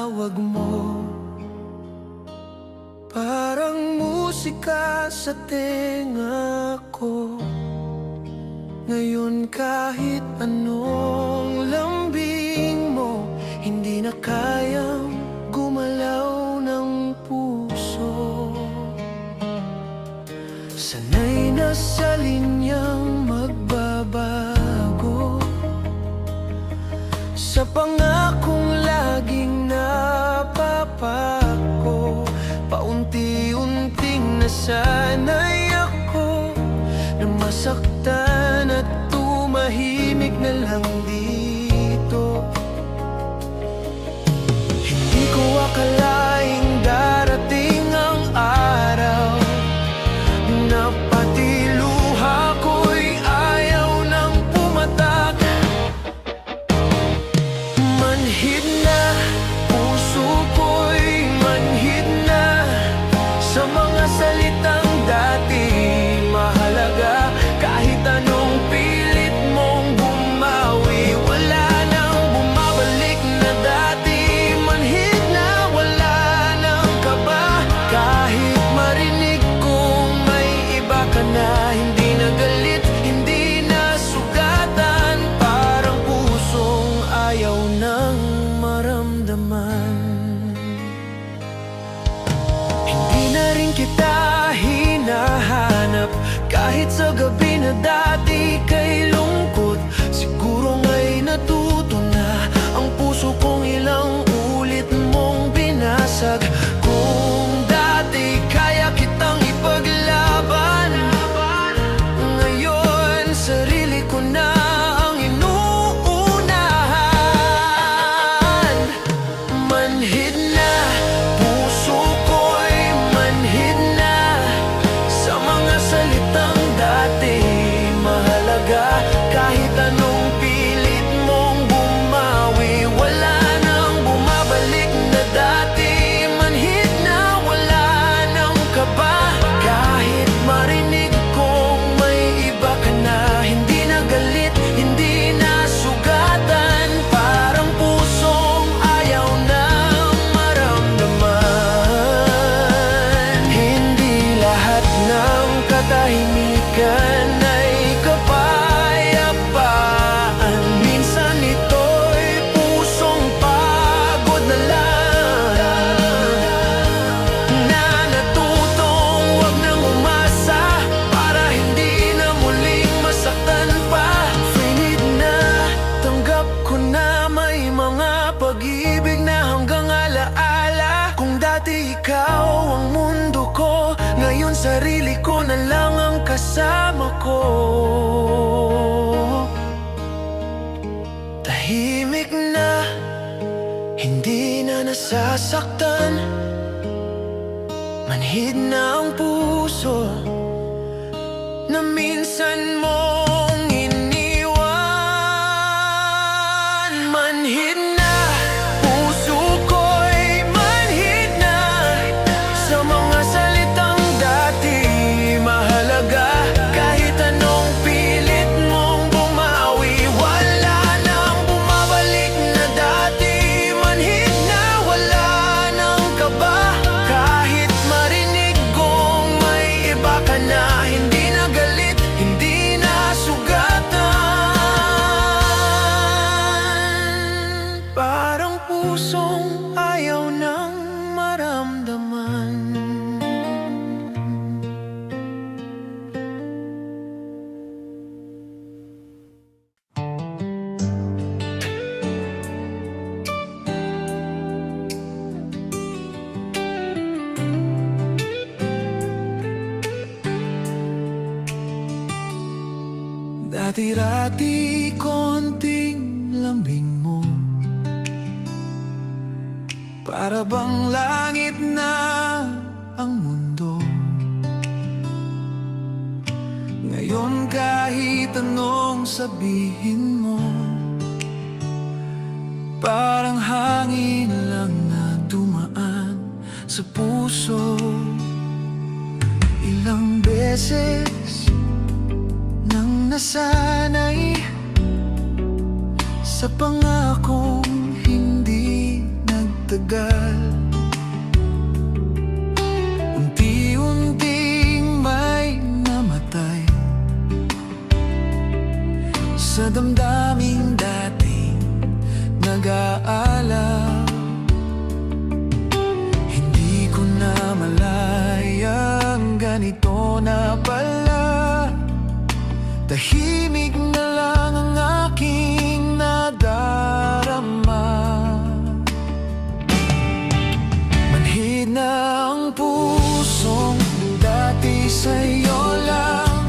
tawag mo, parang musika sa tenga ko. Ngayon kahit anong lambing mo, hindi na kayang gumalaw ng puso. Sanay na sa linyang magbabago, sa pangakong laging napapako. Paunti-unting nasanay ako na masaktan at tumahimik na lang dito. Hindi ko akalaing darating ang araw na pati luha ko'y ayaw nang pumatak. Manhid na, puso ko'y manhid na sa mga salitang dati mahalaga. Kahit anong pilit mong bumawi, wala nang bumabalik na dati. Manhid na, wala nang kaba. Kahit marinig kong may iba ka na, hindi na galit, hindi na sugatan. Parang pusong ayaw nang maramdaman. Hindi na rin kita hinahanap, kahit sa gabi na dati kay lungkot. Siguro nga'y natuto na ang puso kong ilang ulit mong binasag. Kung dati kaya kitang ipaglaban, ngayon sarili ko na ang inuunahan. Manhid na, puso ko'y manhid na sa mga salitang dati mahalaga. Kahit anong pilit mong bumawi, wala nang bumabalik na dati. Manhid na, wala nang kaba. Kahit marinig kong may iba ka na, hindi na galit, hindi na sugatan. Parang pusong ayaw nang maramdaman. Hindi lahat ng katahimikan ay kapayapaan. Minsan ito'y pusong pagod na lang, na natutong wag nang umasa para hindi na muling masaktan pa. Finid na, tanggap ko na may mga pag-ibig na hanggang alaala. Kung dati ikaw ang mundo ko, ngayon sarili ko na lang ang kasama ko. Tahimik na, hindi na nasasaktan. Manhid na ang puso na minsan mong iniwan. Manhid na, puso ko'y manhid na sa mga salitang dati mahalaga. Kahit anong pilit mong bumawi, wala nang bumabalik na dati. Manhid na, wala nang kaba. Kahit marinig kong may iba ka na, hindi na galit, hindi na sugatan. Parang pusong ayaw nang maramdaman. Dati-rati konting lambing mo, para bang langit na ang mundo. Ngayon kahit anong sabihin mo, parang hangin lang na dumaan sa puso. Ilang beses nang nasanay sa pangakong hindi nagbabago. magtagal. Unti-unting may namatay sa damdaming dating nag-aalaw. Hindi ko na malayang ganito na pala. Tahimik na lang ang aking nadarama. Manhid na ang pusong dati sa'yo lang.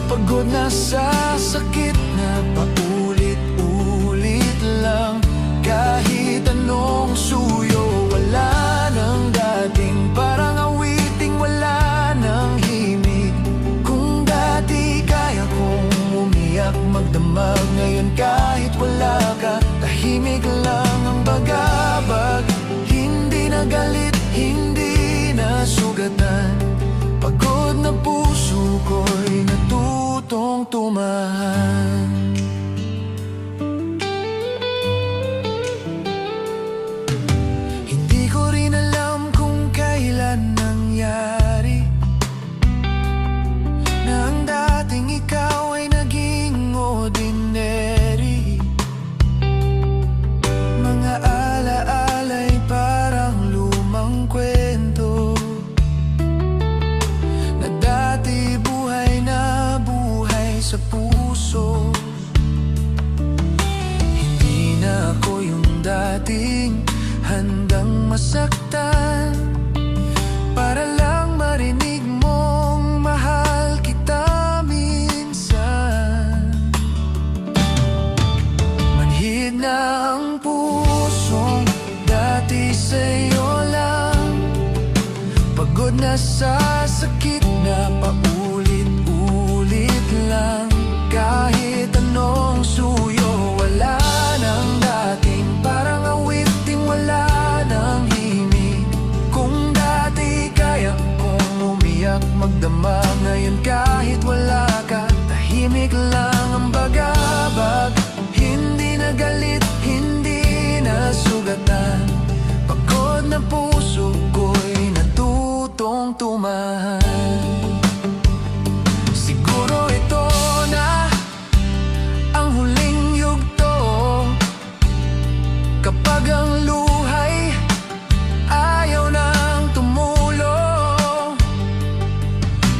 Pagod na sa sakit na paulit-ulit lang. Kahit anong suyo, wala nang dating. Parang awiting wala nang himig. Kung dati kaya kong umiyak, magdamag, ngayon kahit wala ka, tahimik lang ang bagabag. Hindi na galit, hindi na sugatan. Pagod na puso ko'y natutong tumahan. Hindi ko rin alam kung kailan nangyari na ang dating ikaw ay naging ordinary. Mga alaala'y parang lumang kwento na dati buhay na buhay sa puso. Hindi na ako yung dating handang masaktan para lang marinig mong mahal kita minsan. Manhid na ang pusong dati sa'yo lang. Pagod na sa sakit na paulit-ulit lang. Kahit anong suyo, wala nang dating. Parang awiting wala nang himig. Kung dati kaya kong umiyak, magdama, ngayon kahit wala ka, tahimik lang ang bagabag. Hindi na galit, hindi na sugatan. Pagod na puso ko'y natutong tumahan. Siguro ito na ang huling yugto, kapag ang luhay ayaw nang tumulong.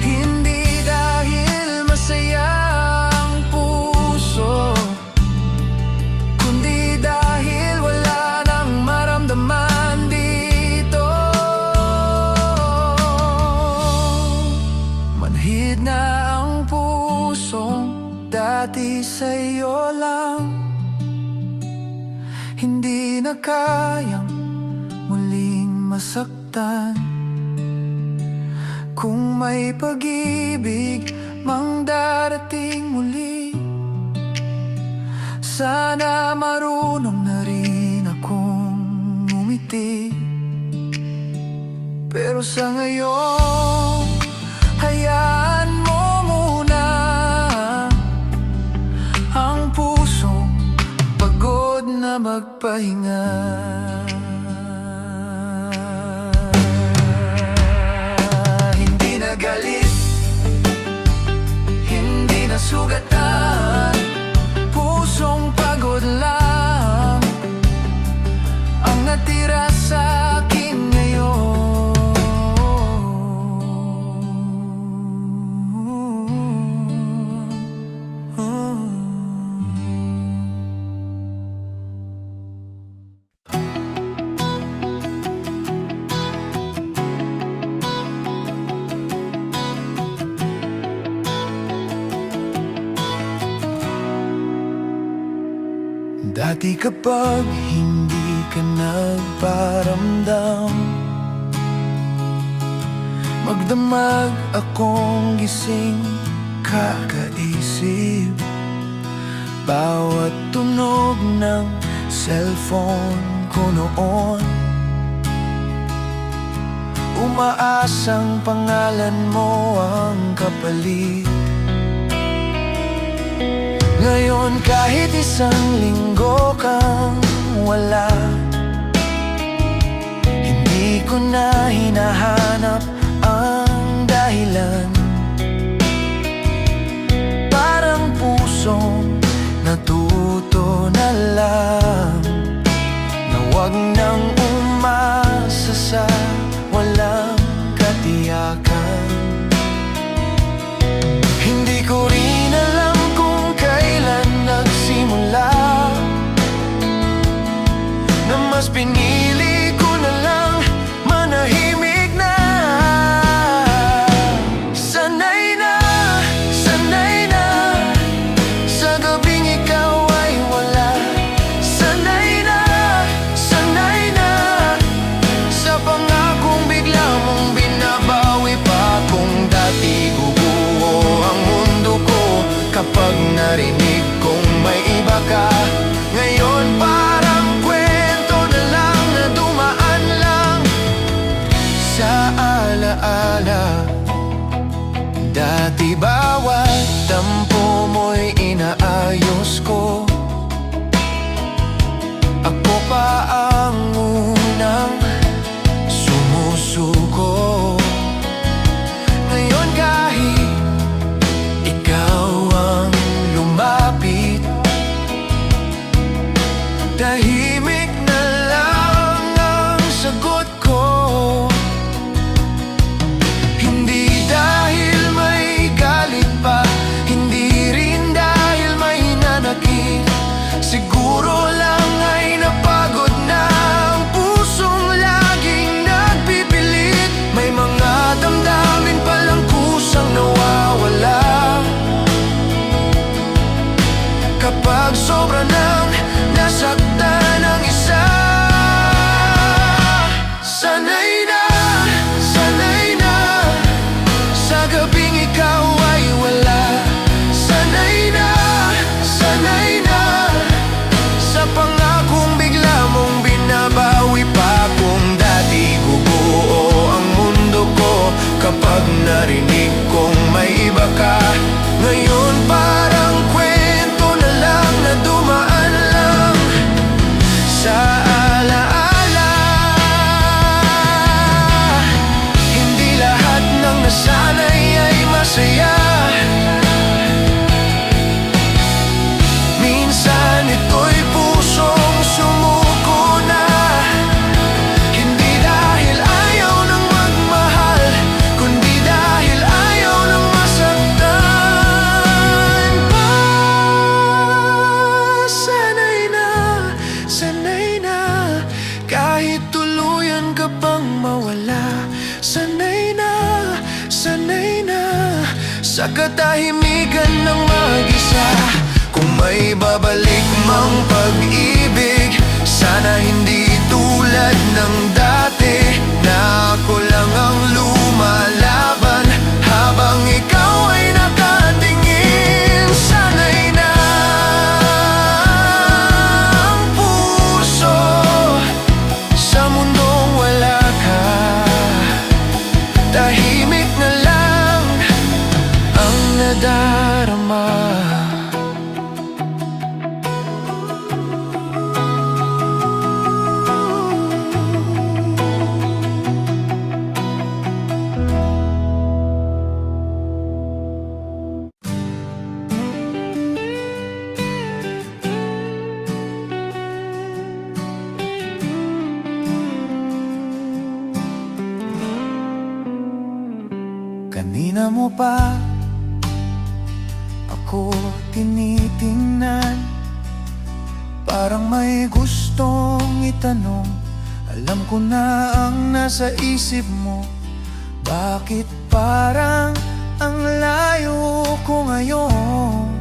Hindi dahil masaya ang puso, kundi dahil wala nang maramdaman dito. Manhid na ang pusong dati sa'yo lang. Hindi na kayang muling masaktan. Kung may pag-ibig mang darating muli, sana marunong na rin akong umiti. Pero sa ngayon, hayaan mo muna ang pusong pagod na magpahinga. Hindi na galit, hindi na sugatan. Pusong pagod lang ang natira sa akin ngayon. Dati kapag hindi ka nagparamdam, magdamag akong gising kakaisip. Bawat tunog ng cellphone ko noon, umaasang pangalan mo ang kapalit. Ngayon kahit isang linggo kang wala, ko na hinahanap ang dahilan. Parang pusong natuto na lang na wag nang umasa sa walang katiyakan. Hindi ko rin alam kung kailan nagsimula na mas pinili ko na lang manahimik na. Sanay na sa gabing ikaw ay wala. Sanay na sa pangakong bigla mong binabawi pa. Kung dati guguho ang mundo ko kapag narinig kong may iba ka, ngayon parang kwento na lang na dumaan lang sa alaala. Dati bawat tampo mo'y inaayos ko. Ako pa ang unang sumusuko. Ngayon kahit ikaw ang lumapit, tahimik na lang ang sagot ko. Hindi dahil may galit pa, hindi rin dahil may nanakit. Siguro lang ay napagod na ang pusong laging nagpipilit. May mga damdamin palang kusang nawawala kapag sobra nang nasaktan ang isa. Sanay na sa gabing ikaw ay wala. Sanay na sa pangakong bigla mong binabawi pa. Kung dati guguho ang mundo ko kapag narinig kong may iba ka, ngayon parang kwento na lang na dumaan lang sa alaala. Hindi lahat ng nasanay ay masaya. Minsan ito'y pusong sumuko na. Hindi dahil ayaw nang magmahal, kundi dahil ayaw nang masaktan pa. Sanay na kahit tuluyan ka pang mawala. Sanay na sa katahimikan ng mag-isa. Kung may babalik mang pag-ibig, sana hindi tulad ng dati, na ako lang ang lumalaban habang ikaw ay nakatingin. Sanay na ang puso sa mundong wala ka. Tahimik na lang ang nadarama. Kanina mo pa ako tinitingnan, parang may gustong itanong. Alam ko na ang nasa isip mo. Bakit parang ang layo ko ngayon?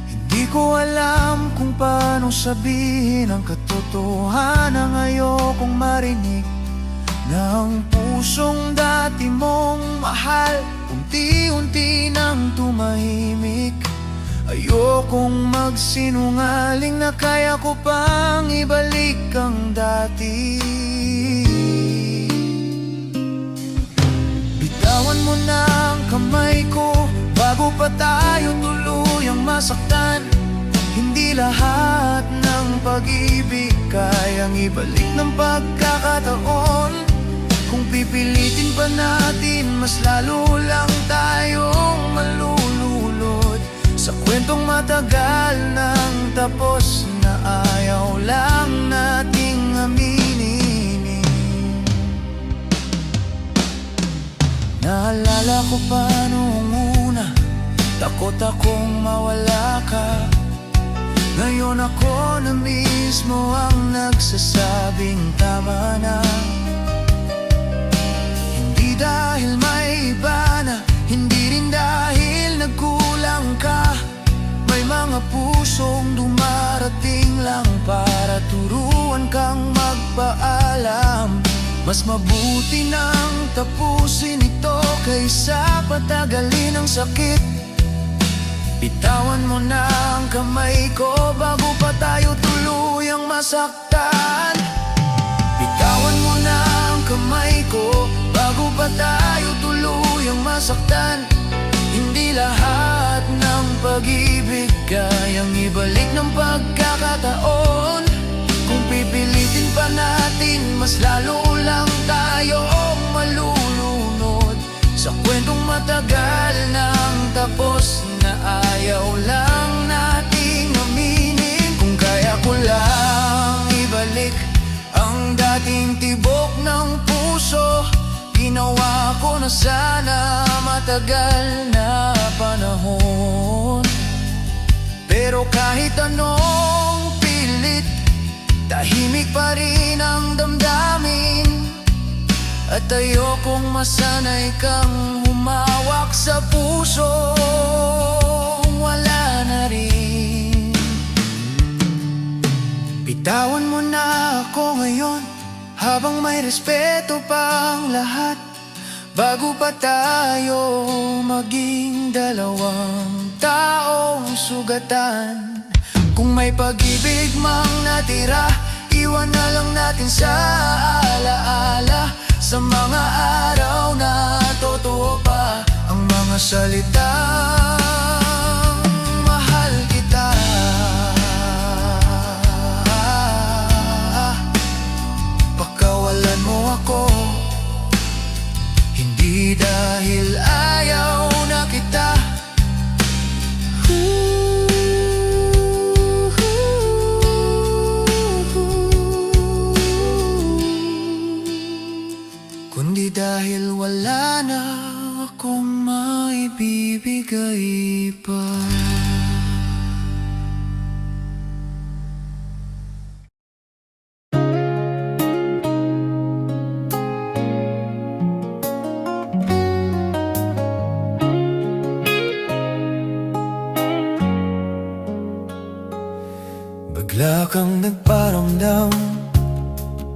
Hindi ko alam kung paano sabihin ang katotohanan. Ayokong marinig na ang pusong dati mong mahal unti-unti nang tumahimik. Ayokong magsinungaling na kaya ko pang ibalik ang dati. Bitawan mo na ang kamay ko bago pa tayo tuluyang masaktan. Hindi Hindi lahat ng pag-ibig kayang ibalik ng pagkakataon. Kung pipilitin pa natin, mas lalo lang tayong malululod sa kwentong matagal nang tapos na ayaw lang nating aminin. Naalala ko pa noong una, takot akong mawala ka. Ngayon ako na mismo ang nagsasabing tama na. Hindi dahil may iba na, hindi rin dahil nagkulang ka. May mga pusong dumarating lang para turuan kang magpaalam. Mas mabuti nang tapusin ito kaysa patagalin ang sakit. Bitawan mo na ang kamay ko bago pa tayo tuluyang masaktan. Bitawan mo na ang kamay ko bago pa tayo tuluyang masaktan. Hindi lahat ng pag-ibig kayang ibalik ng pagkakataon. Kung pipilitin pa natin, mas lalo lang tayong malulunod sa kwentong matagal nang tapos na ayaw lang nating aminin. Kung kaya ko lang ibalik ang dating tibok ng puso, ginawa ko na sana matagal na panahon. Pero kahit anong pilit, tahimik pa rin ang damdamin. At ayokong masanay kang humawak sa puso wala na rin. Bitawan mo na ako ngayon habang may respeto pang lahat, bago pa tayo maging dalawang taong sugatan. Kung may pag-ibig mang natira, iwan na lang natin sa alaala. Sa mga araw na totoo pa ang mga salitang mahal kita. Pagkawalan mo ako, hindi dahil ayaw na kita. Kundi dahil wala na akong maibibigay pa. Bigla kang nagparamdam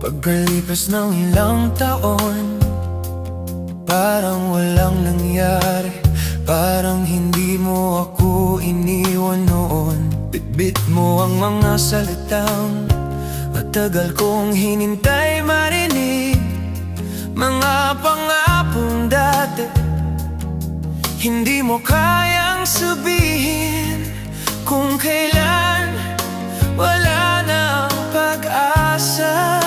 pagkalipas ng ilang taon. Parang walang nangyari, parang hindi mo ako iniwan noon. Bitbit mo ang mga salitang matagal kong hinintay marinig. Mga pangapong dati hindi mo kayang sabihin. Kung kailan wala nang pag-asa,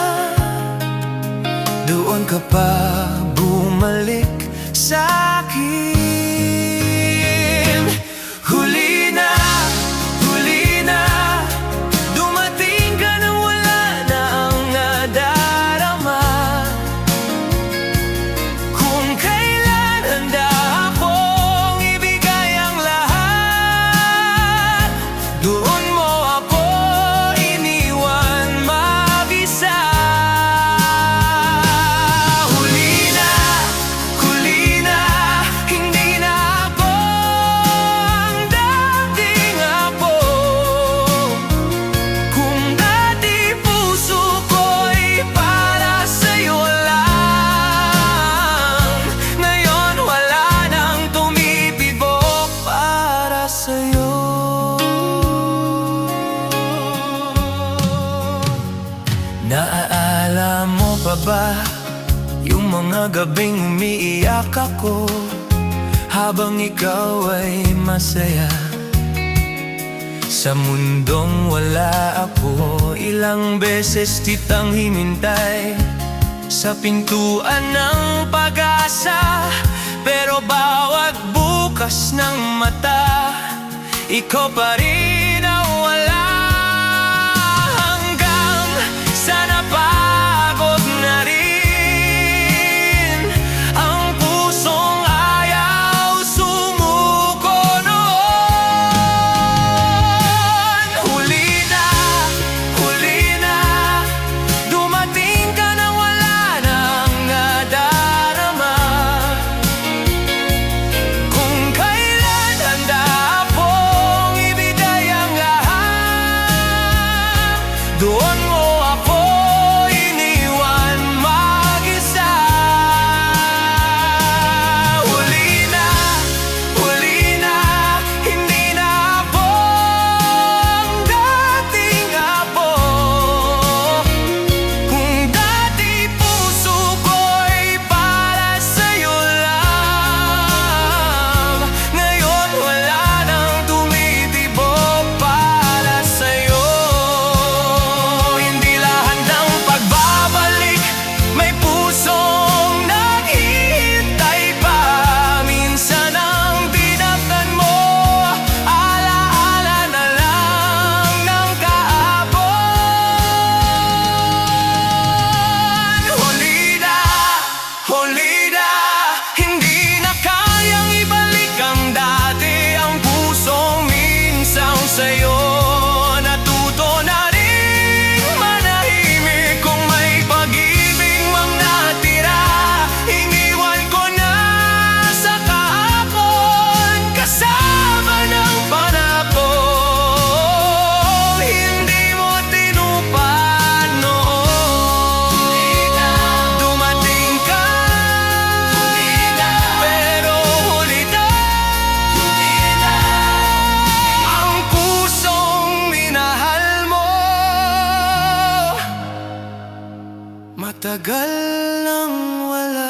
doon ka pa bumalik sa'kin. Huli na, dumating ka na wala na ang nadarama. Kung kailan handa akong ibigay ang lahat, doon mo ako iniwan mag-isa. Naalala mo pa ba yung mga gabing umiiyak ako habang ikaw ay masaya? Sa mundong wala ako, ilang beses kitang hinintay sa pintuan ng pag-asa. Pero bawat bukas ng mata, ikaw pa rin ang wala. Hanggang sa napagod na rin ang pusong ayaw sumuko noon. Huli na, dumating ka nang wala nang nadarama. Kung kailan handa akong ibigay ang lahat, doon mo ako iniwan mag-isa. Huli na, hindi na ako ang dating apo. Kung dati puso ko'y para sa'yo lang, ngayon wala nang tumitibok para sa'yo. Hindi lahat ng pagbabalik may pusong naghihintay pa. Minsan ang dinakdan mo, alaala na lang ng kahapon. Huli na, hindi na kayang ibalik ang dati. Ang pusong minsan sa'yo natuto na rin manahimik. Kung may pag-ibig mang natira, iniwan ko na sa kahapon. Kasama ng panahon, hindi mo tinupad noon. Dumating ka, pero huli na. Ang pusong minahal mo, matagal nang wala.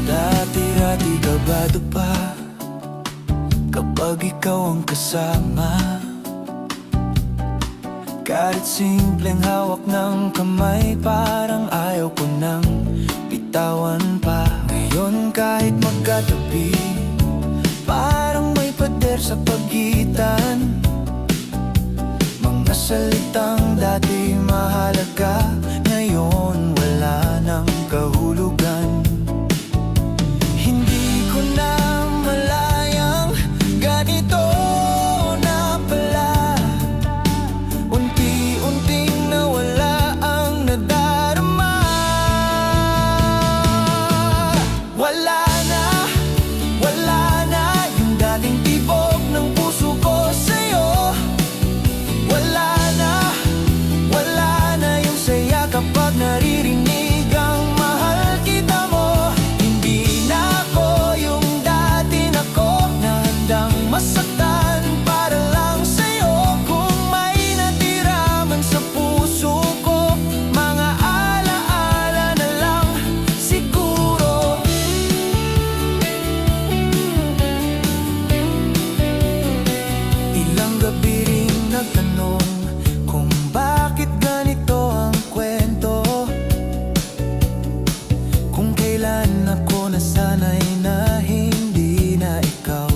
Dati-dati kabado pa kapag ikaw ang kasama. Kahit simpleng hawak ng kamay, parang ayaw ko nang bitawan pa. Ngayon kahit magkatabi, parang may pader sa pagitan. Mga salitang dati mahalaga, ngayon wala nang kahulugan. Hindi ko na malayang ganito na pala. Unti-unting nawala ang nadarama. Wala na yung dating tibok ng puso ko sa'yo. Wala na yung saya kapag naririnig ang mahal kita mo. Hindi na ako yung dati na ko na handang masaktan para lang sa'yo. Kung may natira man sa puso ko, mga alaala na lang siguro. Ilang gabi rin nagtanong kung bakit ganito ang kwento. Kung kailan ako nasanay na hindi na ikaw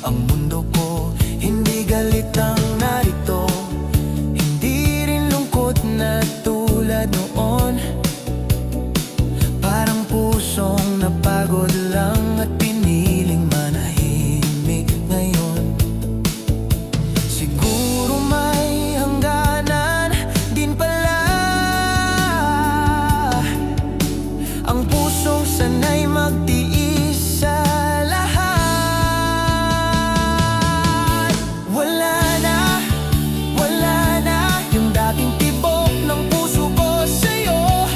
ang mundo ko. Hindi galit ang narito, hindi rin lungkot na tulad noon. Parang pusong napagod lang at piniling manahimik ngayon. Siguro may hangganan din pala ang pusong sanay magtiis. sa lahat. Wala na yung dating tibok ng puso ko sa'yo.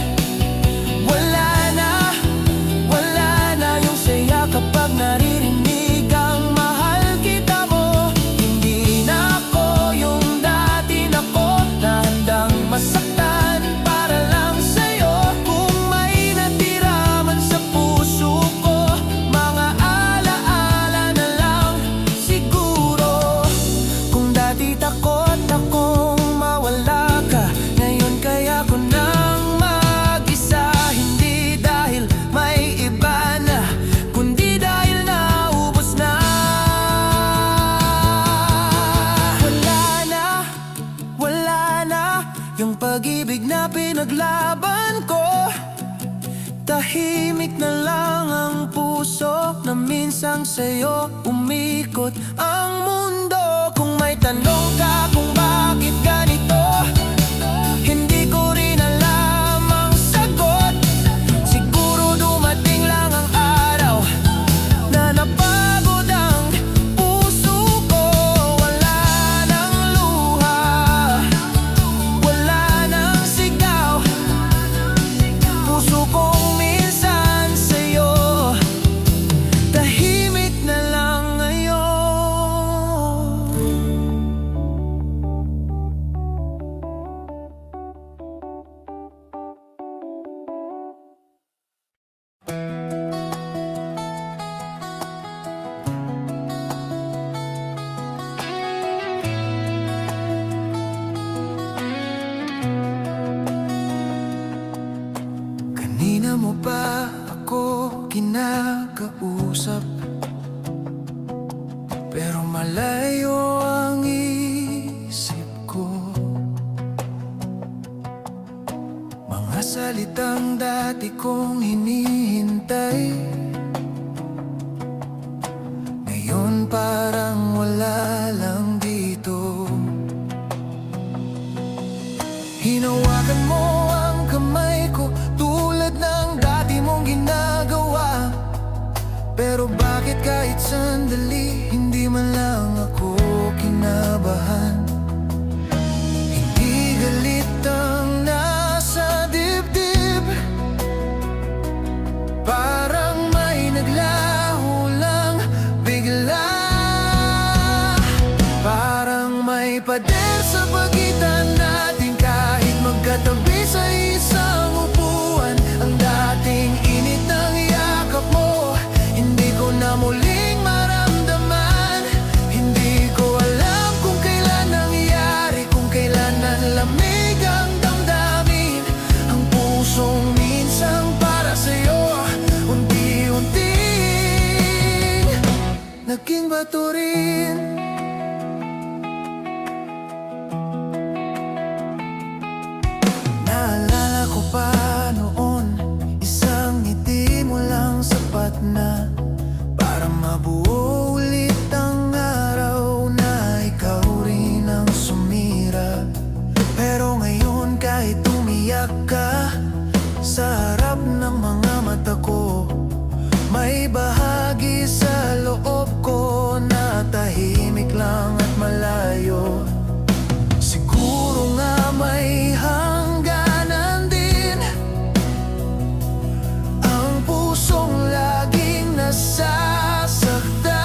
Wala na yung saya kapag naririnig ang mahal kita mo. Hindi na ako yung dati na ko na handang masaktan para lang sa'yo. Kung may natira man sa puso ko, mga alaala na lang siguro. Kung dati takot akong mawala ka, ngayon kaya ko nang mag-isa. Hindi dahil may iba na, kundi dahil naubos na. Wala na yung pag-ibig na pinaglaban ko. Tahimik na lang ang puso na minsang sa'yo umikot ang mundo. Kung may tanong ka kung bakit ganito, hindi ko rin alam ang sagot. Siguro dumating lang ang araw na napagod ang puso ko. Wala nang luha, wala nang sigaw. Puso kong minsan sa'yo, tahimik na lang ngayon. Kanina mo ba ako kinakausap? Pero malayo ang isip ko. Mga salitang dati kong hinihintay, ngayon parang wala lang dito. Hinawakan mo ang kamay ko tulad ng dati mong ginagawa. Pero bakit kahit sandali hindi man lang ako kinabahan? Hindi galit ang nasa dibdib, parang may naglaho lang bigla. Parang may pader sa pagitan natin kahit magkatabi sa isang upuan. Ang dating init ng yakap mo, hindi ko na muling maramdaman. Hindi ko alam kung kailan nangyari, kung kailan nanlamig ang damdamin. Ang pusong minsang para sa'yo, unti-unting naging bato rin. Naalala ko pa noon, isang ngiti mo lang sapat na para mabuo ulit ang araw na ikaw rin ang sumira. Pero ngayon kahit umiyak ka sa harap ng mga mata ko, may bahagi sa loob ko na tahimik lang at malayo. Siguro nga may hangganan din ang pusong laging nasasaktan.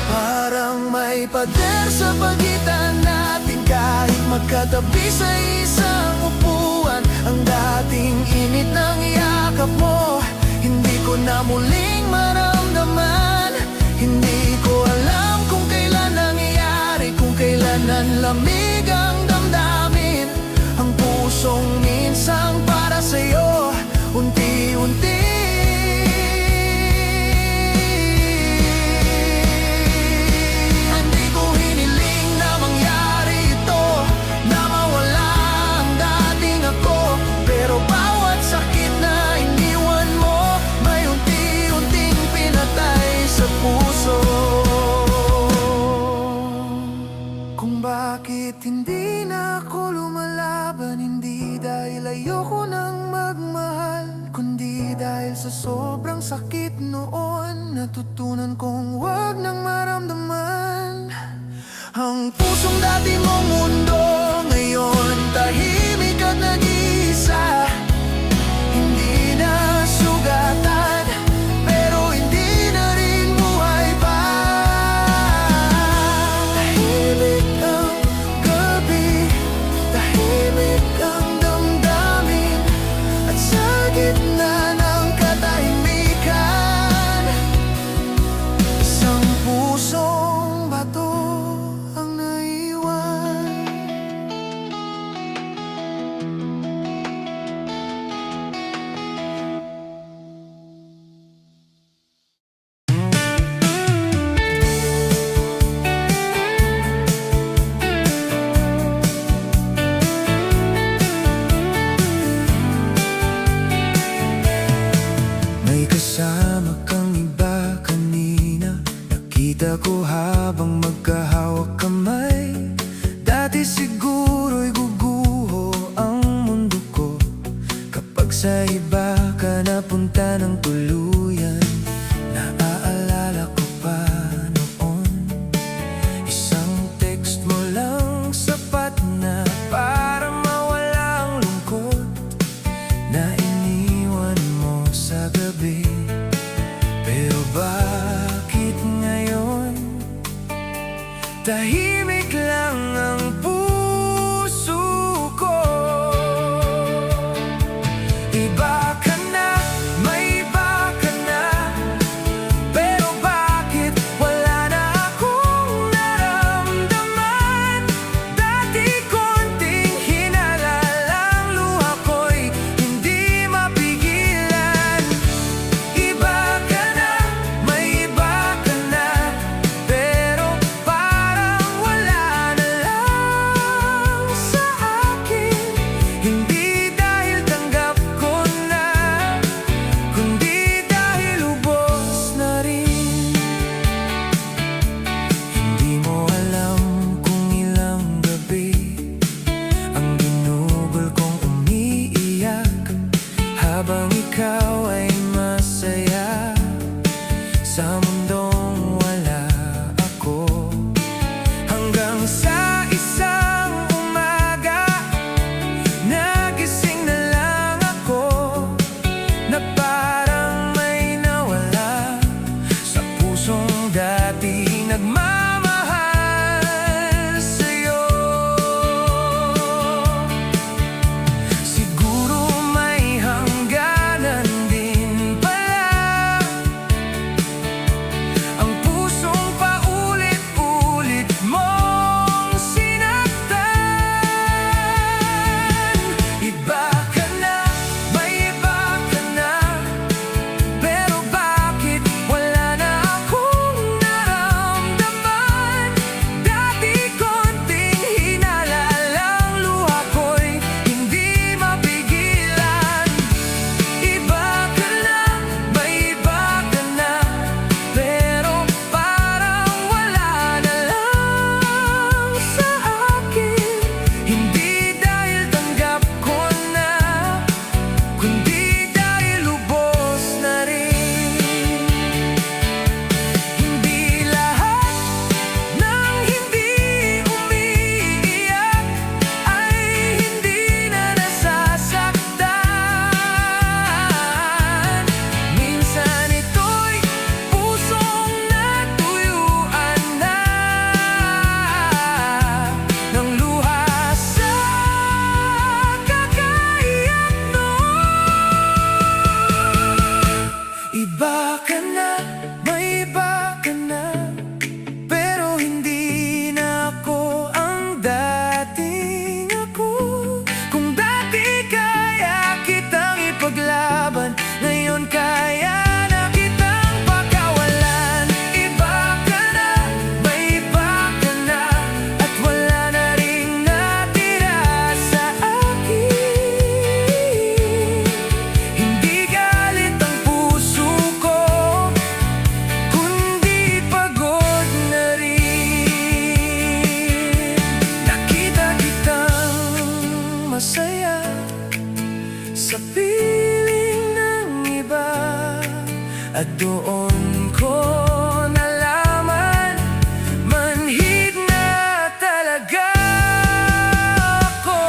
Parang may pader sa pagitan natin kahit magkatabi sa isang upuan. Ang dating init ng yakap mo, hindi ko na muling maramdaman. Hindi ko alam kung kailan nangyari, kung kailan nanlamig ang damdamin. Ang pusong minsang para sa'yo, unti-unti hindi ko hiniling na mangyari ito, na mawala ang dating ako. Pero bawat sakit na iniwan mo, may unti-unting pinatay sa puso. Kung bakit sa sobrang sakit noon, natutunan kong wag nang maramdaman. Ang pusong dati mong mundo ngayon tahimik at nag-iisa. Hindi na sugatan, pero hindi na rin buhay pa. Tahimik ang gabi, tahimik ang damdamin, at sa gitna ng katahimikan, isang pusong bato ang naiwan. May kasama kang iba kanina, nakita ko habang magkahawak kamay. Dati siguro'y guguho ang mundo ko kapag sa iba ka napunta ng tuluyan. Naaalala ko pa noon, isang text mo lang sapat na para mawala ang lungkot na iniwan mo sa gabi. Pero bakit ngayon tahimik lang ang puso ko? Iba ka na, may iba ka na, pero bakit wala na akong naramdaman? Dati konting hinala lang, luha ko'y hindi mapigilan. Iba ka na, may iba ka na, pero parang wala na lang sa akin. Hindi dahil tanggap ko na, kundi dahil ubos na rin. Hindi mo alam kung ilang gabi ang ginugol kong umiiyak habang ikaw ay masaya sa mundong wala ako. Hanggang sa isang umaga, nagising na lang ako, na parang may nawala sa pusong dati nagmamahal sa'yo. Siguro may hangganan din pala At doon ko nalaman, manhid na talaga ako.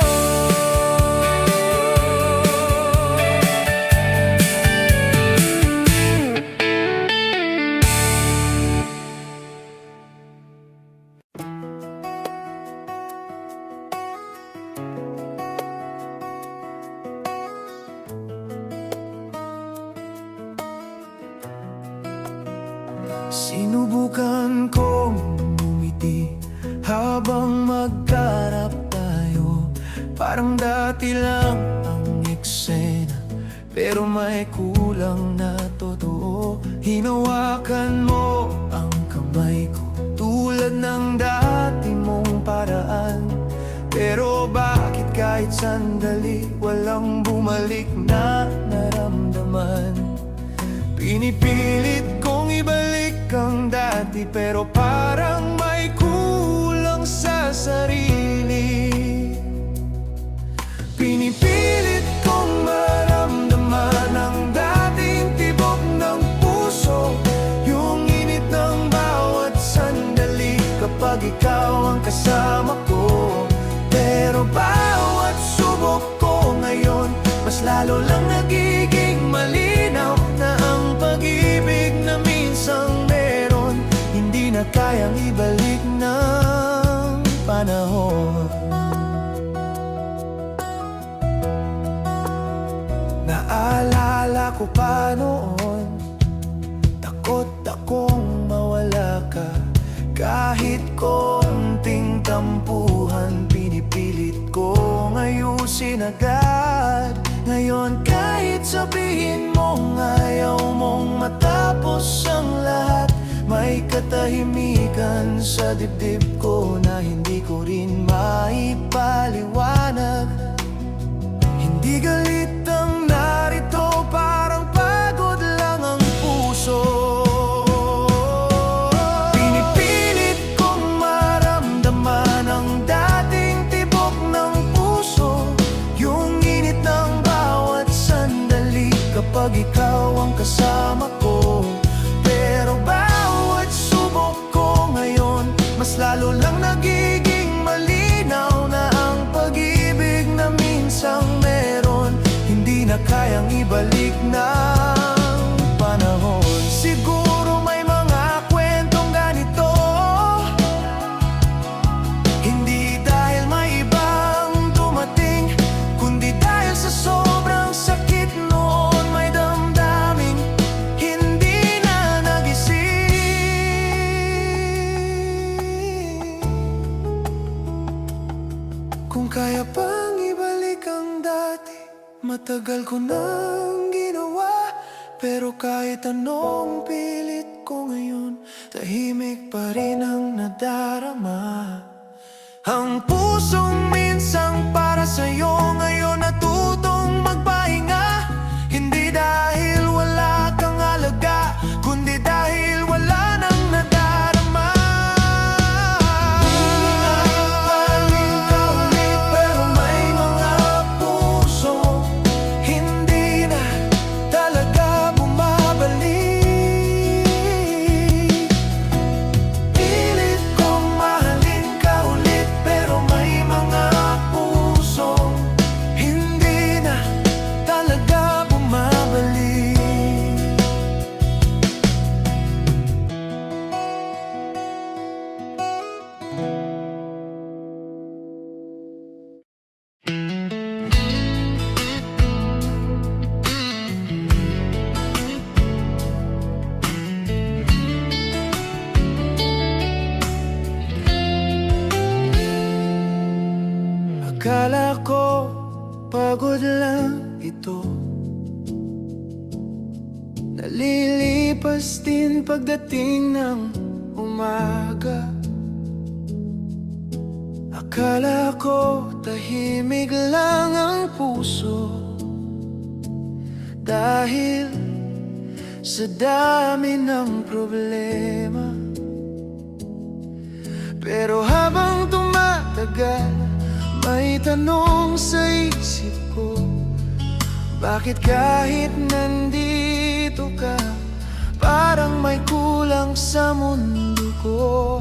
Sinubukan kong umiti habang magkarap tayo. Parang dati lang ang eksena, pero may kulang na totoo. Hinawakan mo ang kamay ko tulad ng dati mong paraan. Pero bakit kahit sandali walang bumalik na naramdaman? Pinipilit kong ibalik ang dati, pero parang may kulang sa sarili. Pinipilit kong maramdaman ang dating tibok ng puso, yung init ng bawat sandali kapag ikaw ang kasama ko. Pero bawat subok ko ngayon, mas lalo lang nagiging malinaw na ang pag-ibig na minsang meron, hindi na kayang ibalik ng panahon. Naalala ko pa noon, takot akong mawala ka. Kahit konting tampuhan, pinipilit kong ayusin agad. Ngayon kahit sabihin mong ayaw mong matapos ang lahat, may katahimikan sa dibdib ko na hindi ko rin maipaliwanag. Hindi galit ang narito, parang pagod lang ang puso. Pinipilit kong maramdaman ang dating tibok ng puso, yung init ng bawat sandali kapag ikaw ang kasama ko. Pero bawat subok ko ngayon, mas lalo lang nagiging malinaw na ang pag-ibig na minsang meron, hindi na kayang ibalik ng panahon. Siguro may mga kwentong ganito, hindi dahil may ibang dumating, kundi dahil sa sobrang sakit noon, may damdaming hindi na nagising. Kung kaya pang ibalik ang dati, matagal ko nang ginawa. Pero kahit anong pilit ko ngayon, tahimik pa rin ang nadarama. Ang pusong minsang para sa'yo ngayon natutong magpahinga. Hindi dahil wala kang alaga, kundi dahil wala nang nadarama. Hiningaling ka ulit, pero may mga puso hindi na talaga bumabalik. Pilit kong mahalin ka ulit, pero may mga puso hindi na talaga bumabalik. Akala ko pagod lang ito, nalilipas din pagdating ng umaga. Akala ko tahimik lang ang puso, dahil sa dami ng problema. Pero habang tumatagal, may tanong sa isip ko, bakit kahit nandito ka, sa mundo ko.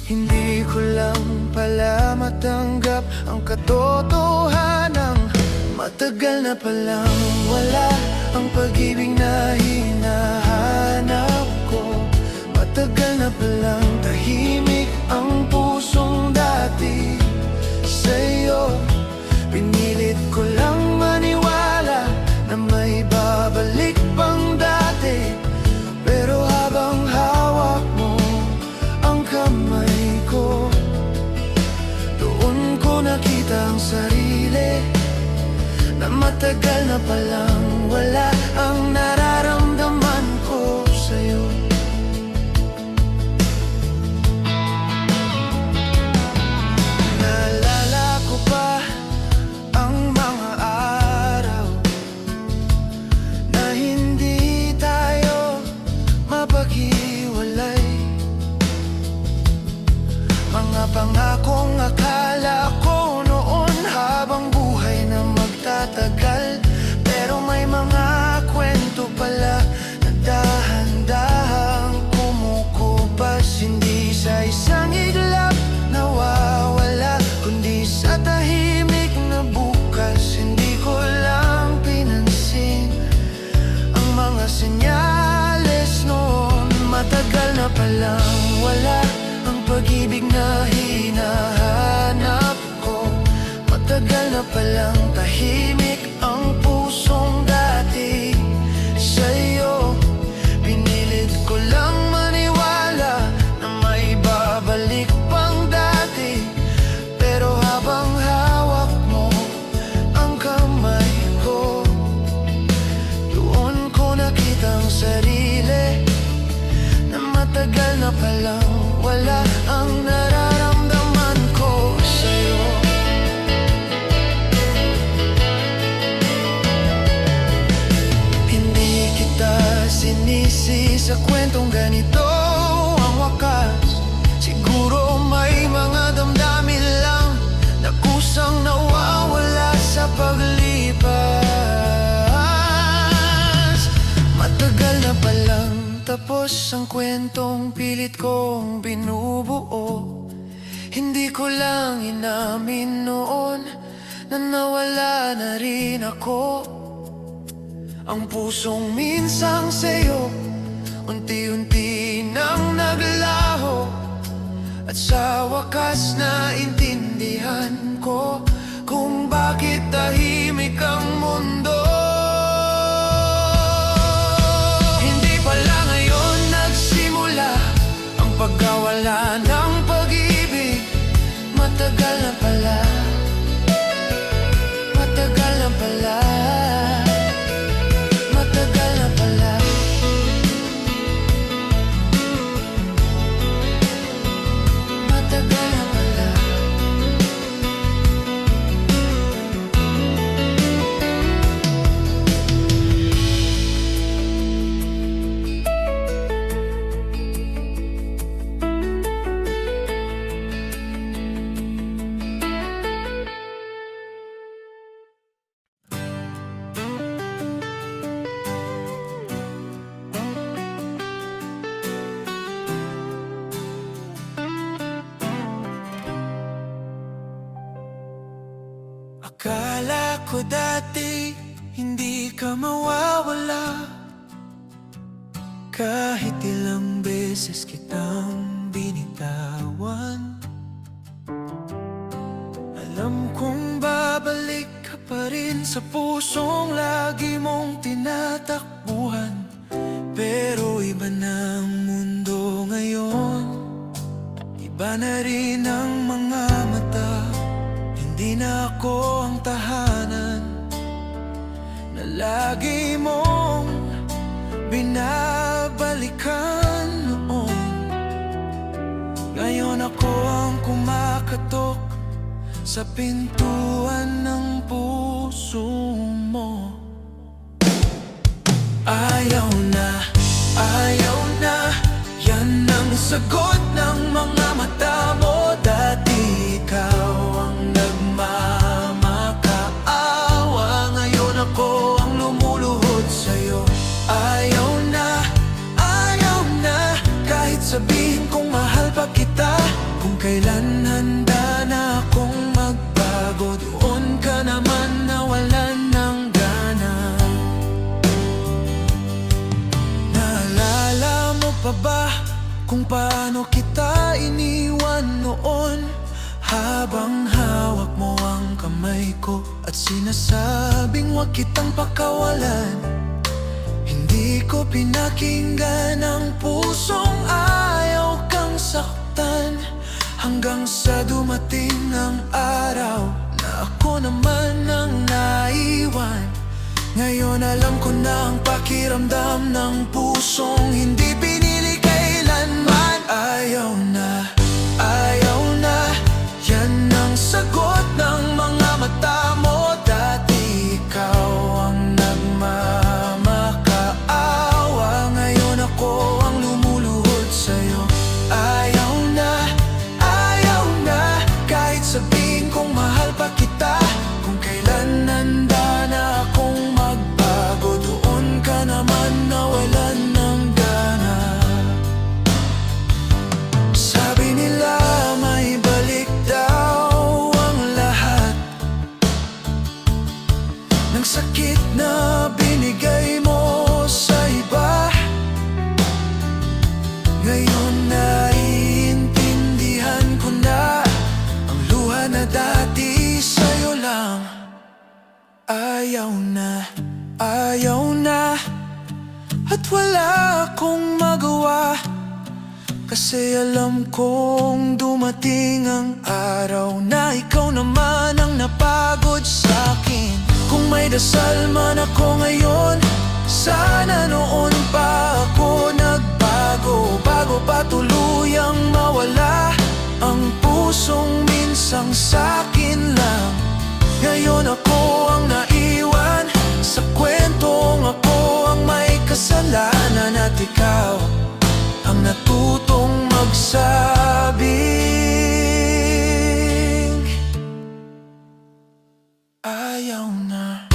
Hindi ko lang pala matanggap ang katotohanan. Matagal na palang wala ang pag-ibig na hinahanap ko. Matagal na palang tahimik ang pusong dati sa'yo. Pinilit ko lang maniwala na may babalik pang dati. Pero habang hawak mo ang kamay ko, doon ko nakita ang sarili na matagal na palang wala ang nararamdaman ko sa'yo. Naalala ko pa ang mga araw na hindi tayo mapaghiwalay. Mga pangakong akala ko noon habang buhay na magtatagal. Pero may mga kwento pala na dahan-dahang kumukupas. Hindi sa isang iglap nawawala, kundi sa tahimik na bukas. Hindi ko lang pinansin ang mga senyales noon. Matagal na palang wala ang pag-ibig na hinahanap ko. Matagal na palang tahimik ang pusong dati sa'yo. Pinilit ko lang maniwala na may babalik pang dati. Pero habang hawak mo ang kamay ko, doon ko nakita ang sarili na matagal na palang wala ang nararamdaman ko sa'yo. Hindi kita sinisi sa kwentong ganito ang wakas. Siguro may mga damdamin lang na kusang nawawala sa paglipas. Matagal na palang tapos ang kwentong pilit kong binubuo. Hindi ko lang inamin noon na nawala na rin ako. Ang pusong minsang sa'yo unti-unti nang naglaho. At sa wakas na intindihan ko kung bakit tahimik ang mundo. Pagkawala ng pag-ibig, matagal na pala. Matagal na pala. Matagal na pala. Matagal na pala. Akala ko dati hindi ka mawawala. Kahit ilang beses kitang binitawan, alam kong babalik ka pa rin sa pusong lagi mong tinatakbuhan. Pero iba na ang mundo ngayon, iba na rin ang mga mata. Hindi na ako ang tahanan na lagi mong binabalikan noon. Ngayon ako ang kumakatok sa pintuan ng puso mo. Ayaw na, yan ang sagot ng mga mata mo. Dati ikaw ang nagmamakaawa, ngayon ako ang lumuluhod sa'yo. Ayaw na, ko at sinasabing huwag kitang pakawalan. Hindi ko pinakinggan ang pusong ayaw kang saktan, hanggang sa dumating ang araw na ako naman ang naiwan. Ngayon alam ko na ang pakiramdam ng pusong hindi pinili kailanman. Ayaw na, yan ang sagot ng mga mata mo. Dati ikaw ang nagmamakaawa, ngayon ako ang lumuluhod sa'yo. Ayaw na, kahit sabihin kong mahal pa kita. Kung kailan handa na akong magbago, doon ka naman nawalan ng gana. Sabi nila may balik daw ang lahat ng sakit na binigay mo sa iba. Ngayon naiintindihan ko na ang luha na dati sa'yo lang. Ayaw na, at wala akong magawa, kasi alam kong dumating ang araw na ikaw naman ang napagod sa'kin. Kung may dasal man ako ngayon, sana noon pa ako nagbago, bago pa tuluyang mawala ang pusong minsang sa'kin lang. Ngayon ako ang naiwan sa kwentong ako ang may kasalanan, at ikaw ang natutong magsabing ayaw na.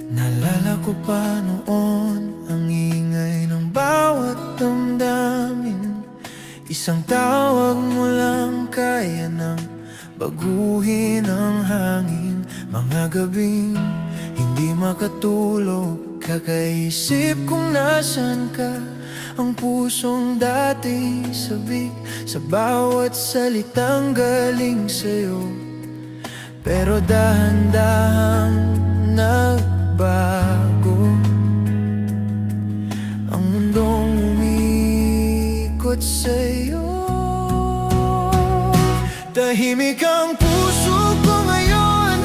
Naalala ko pa noon ang ingay ng bawat damdamin. Isang tawag mo lang kaya nang baguhin ang hangin. Mga gabing hindi makatulog, kakaisip kung nasan ka. Ang pusong dati sabik sa bawat salitang galing sa'yo, pero dahan-dahang nagbago. Ang mundong umikot sa'yo. Tahimik ang puso ko ngayon,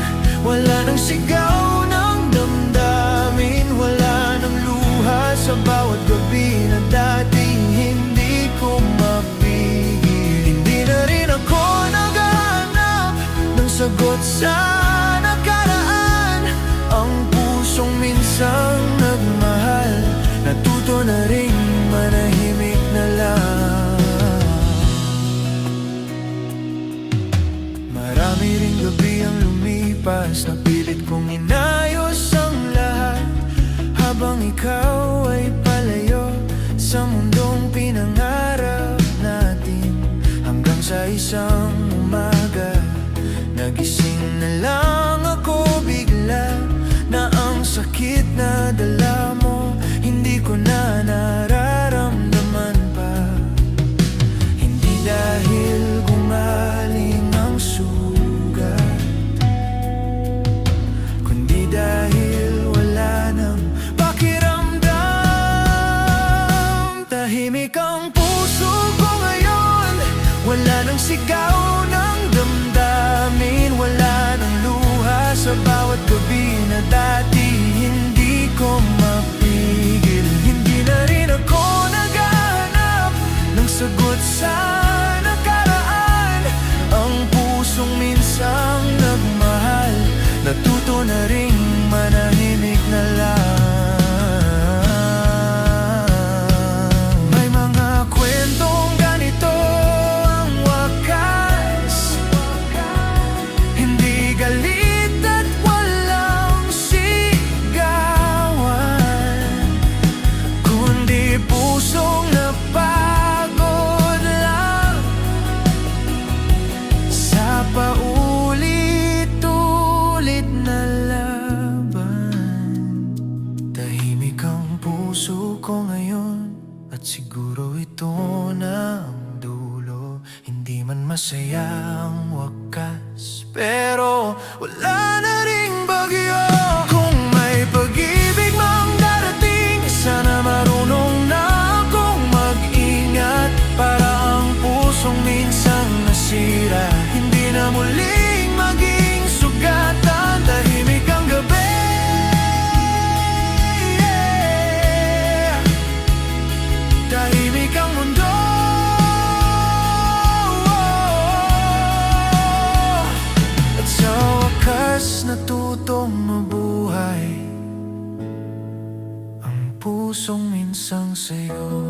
wala nang sigaw ng damdamin, wala nang luha sa bawat gabi na dati hindi ko mapigil. Hindi na rin ako naghahanap ng sagot sa nakaraan. Ang pusong minsang nagmahal, natuto na ring manahimik na lang. Marami ring gabi ang lumipas, napilit kong inayos ang lahat, habang ikaw ay palayo sa mundong pinangarap natin. Hanggang sa isang umaga, nagising na lang ako bigla, na ang sakit na dala mo hindi ko na nararamdaman pa. Hindi dahil gumaling ang sugat, kundi dahil wala nang pakiramdam. Tahimik ang puso ko ngayon, wala nang sigaw ng damdamin, wala nang luha sa bawat gabi na dati hindi ko mapigil. Hindi na rin ako naghahanap ng sagot sa nakaraan. Ang pusong minsang nagmahal, natuto na ring manahimik na lang. May mga kwentong ganito ang wakas, hindi galit at walang At siguro ito na ang dulo. Hindi man masaya ang wakas, pero wala na ring bagyo. Kung may pag-ibig mang darating, sana marunong na akong mag-ingat, para ang pusong minsang nasira hindi na muling maging sugatan. Tahimik ang gabi, tahimik ang mundo, at sa wakas natutong mabuhay ang pusong minsang sa'yo.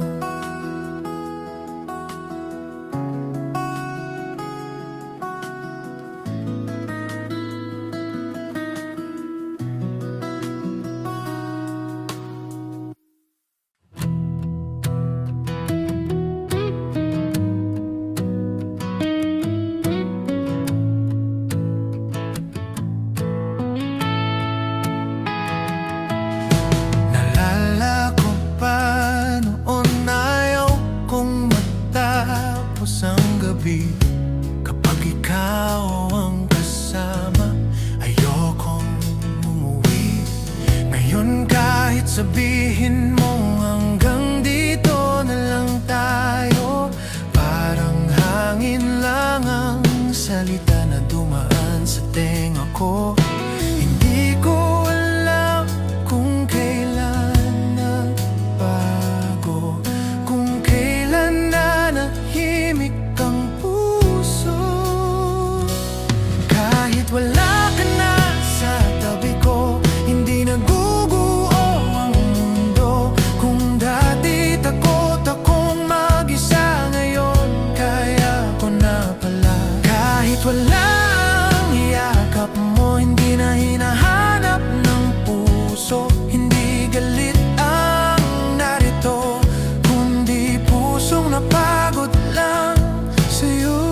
Kapag ikaw ang kasama, ayokong umuwi. Ngayon kahit sabihin mo hanggang dito na lang tayo, parang hangin lang ang salita na dumaan sa tenga ko. Hindi ko alam kung kailan nagbago, kung kailan na nahimik ang puso. Kahit wala ka na sa tabi ko, hindi naguguo ang mundo. Kung dati takot akong mag-isa, ngayon kaya ko na pala. Kahit wala ang yakap mo, hindi na hinahanap ng puso. Hindi galit ang narito, kundi pusong napagod lang sa'yo.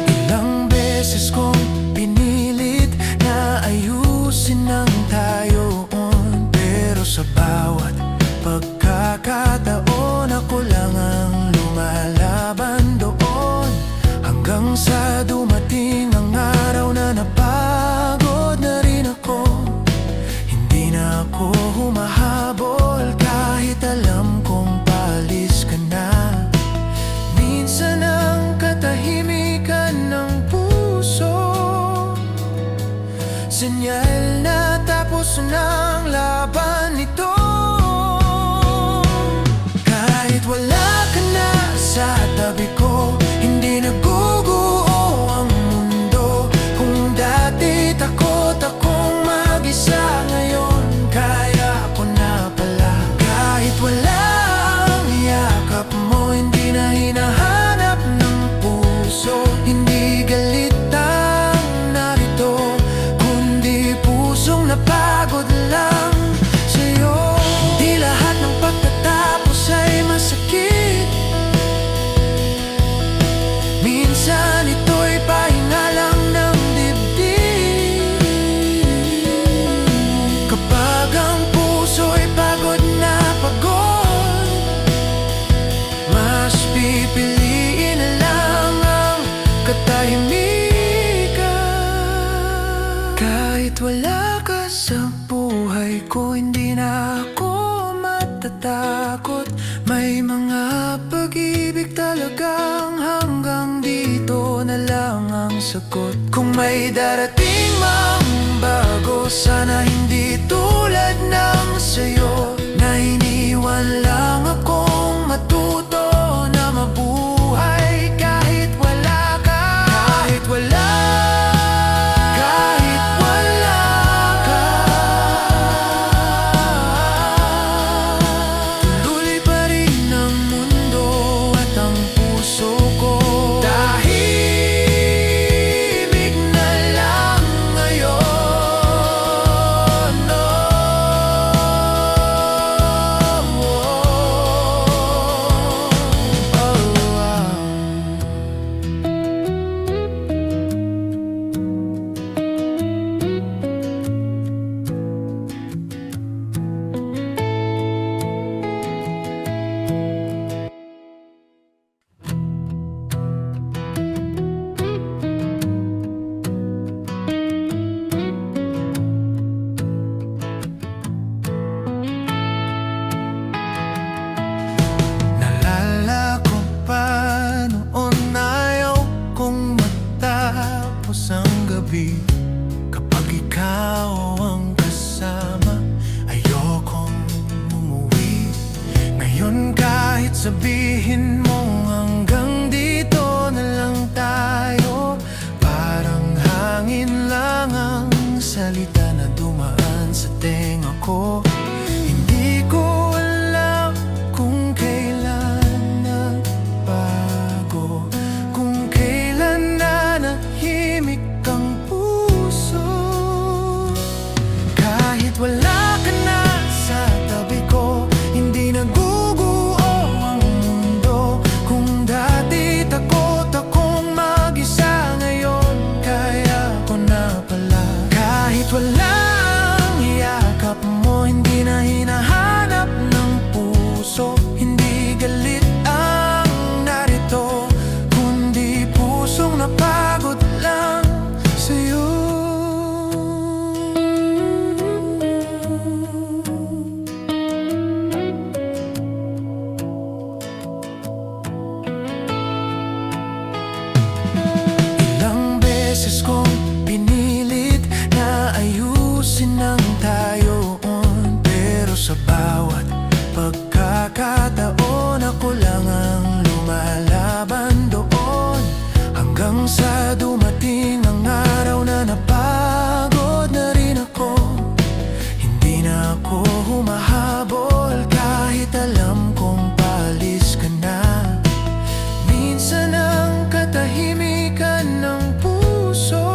Ilang beses kong pinilit na ayusin ang tayoon, pero sa bawat pagkakataon ako lang ang lumalaban doon. Hanggang sa dumating ang araw na napagod na rin ako. Hindi na ako humahabol kahit alam kong paalis ka na. Minsan ang katahimikan ng puso, senyal na tapos ng laban nito. Kahit wala ka na sa tabi ko, hindi naguguo ang mundo. Kung dati takot akong mag-isa, ngayon kaya ko na pala. Kahit wala ang yakap mo, hindi na hinahanap ng puso. Hindi galit ang narito, kundi pusong napagod lang sa'yo. Hindi lahat ng pagtatapos ay masakit. Minsan ito'y pahinga lang ng dibdib. Kapag ang puso'y pagod na pagod, mas pipiliin na lang ang katahimikan. Kahit wala ka sa buhay ko, hindi na ako matatakot. May mga pag-ibig talagang hanggang dito na lang ang sagot. Kung may darating mang bago, sana hindi tulad ng sa'yo, na iniwan lang akong matuto na mabuhay kahit wala ka. Kahit wala, kahit wala ka, tuloy pa rin ang mundo at ang puso ko. Tahimik na lang ngayon, oh. sabihin mo hanggang dito na lang tayo. Parang hangin lang ang salita na dumaan sa tenga ko. Hindi ko alam kung kailan nagbago, kung kailan nanahimik ang puso. Kahit wala ka na sa tabi ko, hindi naguguo ang mundo. Kung dati takot akong mag-isa, ngayon kaya ko na pala. Kahit wala ang yakap mo, hindi na hinahanap ng puso. Hindi galit ang narito, kundi pusong napagod lang sa'yo. Ilang beses kong pinilit na ayusin ang tayoon, pero sa bawat pagkakataon ako lang ang lumalaban doon. Hanggang sa dumating ang araw na napagod na rin ako. Hindi na ako humahabol kahit alam kong palis ka na. Minsan ang katahimikan ng puso,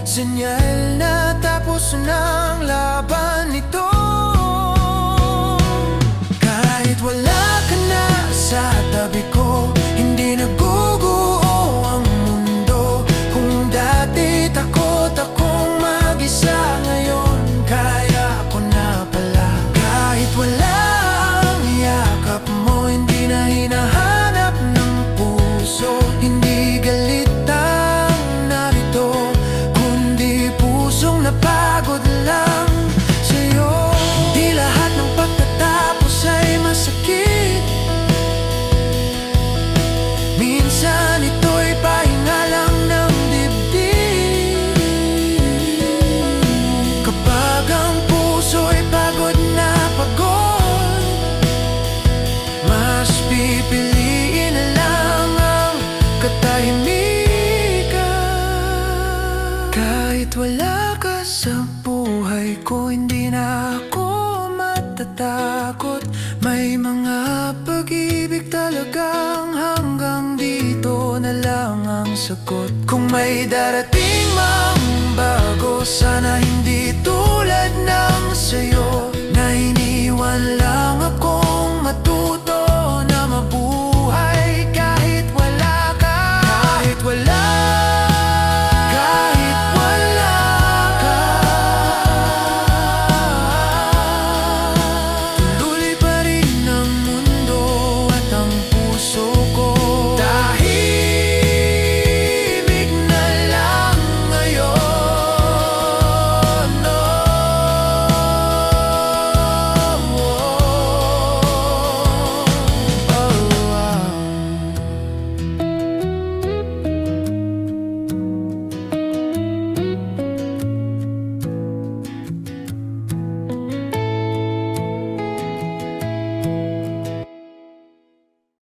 senyal na tapos ng laban nito. Kahit wala ka na sa tabi ko, hindi naguguo ang mundo. Kung dati takot akong mag-isa, ngayon kaya ko na pala. Kahit wala ang yakap mo, hindi na hinahanap ng puso. Hindi galit ang narito, kundi pusong napagod lang sa'yo. Hindi lahat ng pagkatapos ay masakit. Minsan ito'y pahinga lang ng dibdib. Kapag ang puso'y pagod na pagod, mas pipiliin na lang ang katahimikan. Kahit wala ka sa buhay ko, hindi na ako matatakot. May mga pag-ibig talagang hanggang dito na lang ang sagot. Kung may darating mang bago, sana hindi tulad ng sa'yo.